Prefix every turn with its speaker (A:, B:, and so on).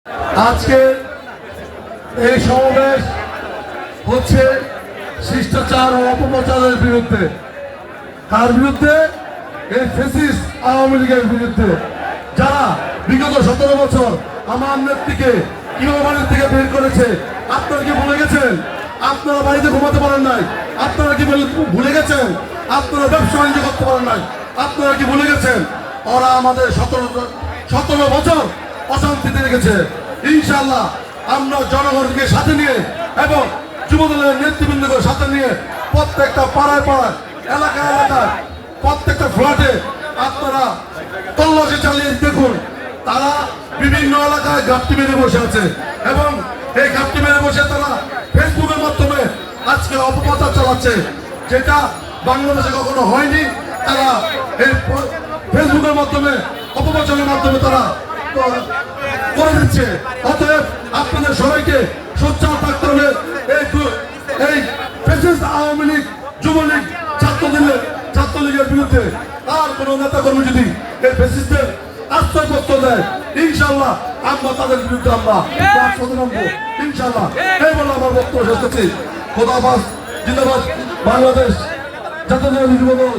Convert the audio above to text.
A: আজকে এই সমাবেশ হচ্ছে শিষ্টাচার ও অপপ্রচারের বিরুদ্ধে। তার বিরুদ্ধে এই ফ্যাসিস্ট আওয়ামী লীগের বিরুদ্ধে, যারা বিগত 17 বছর আমার নেত্রীকে কিভাবে বাড়ির থেকে বের করেছে। আপনারা কি ভুলে গেছেন? আপনারা বাড়িতে ঘুমাতে পারেন নাই? আপনারা কি ভুলে গেছেন? আপনারা ব্যবসা বাণিজ্য করতে পারেন নাই? আপনারা কি ভুলে গেছেন? ওরা আমাদের 17 বছর অশান্তিতে রেখেছে। ইনশাআল্লাহ আমরা জনগণকে সাথে নিয়ে এবং যুবদলের নেতৃবৃন্দকে সাথে নিয়ে প্রত্যেকটা পাড়ায় পাড়ায়, এলাকায় এলাকায়, প্রত্যেকটা ফ্ল্যাটে আপনারা তল্লাশি চালিয়ে দেখুন। তারা বিভিন্ন এলাকায় ঘাপটি মেরে বসে আছে এবং এই ঘাপটি মেরে বসে তারা ফেসবুকের মাধ্যমে আজকে অপপ্রচার চালাচ্ছে, যেটা বাংলাদেশে কখনো হয়নি। তারা এই ফেসবুকের মাধ্যমে অপপ্রচারের মাধ্যমে তারা করে দিচ্ছে। অতএব আপনাদের সবাইকে সোচ্চার থাকতে হবে। এই ফ্যাসিস্ট আওয়ামী লীগ, যুবলীগ, ছাত্রলীগের বিরুদ্ধে আর কোন নেতা কর্মী যদি এই ফ্যাসিস্টের আশ্রয়পত্র দেয়, ইনশাআল্লাহ আমরা তাদের বিরুদ্ধে আমরা নামবো ইনশাআল্লাহ। এই বলে আমার বক্তব্য শেষ করছি। খোদাবাদ, জিন্দাবাদ, বাংলাদেশ জাতীয় যুবদল।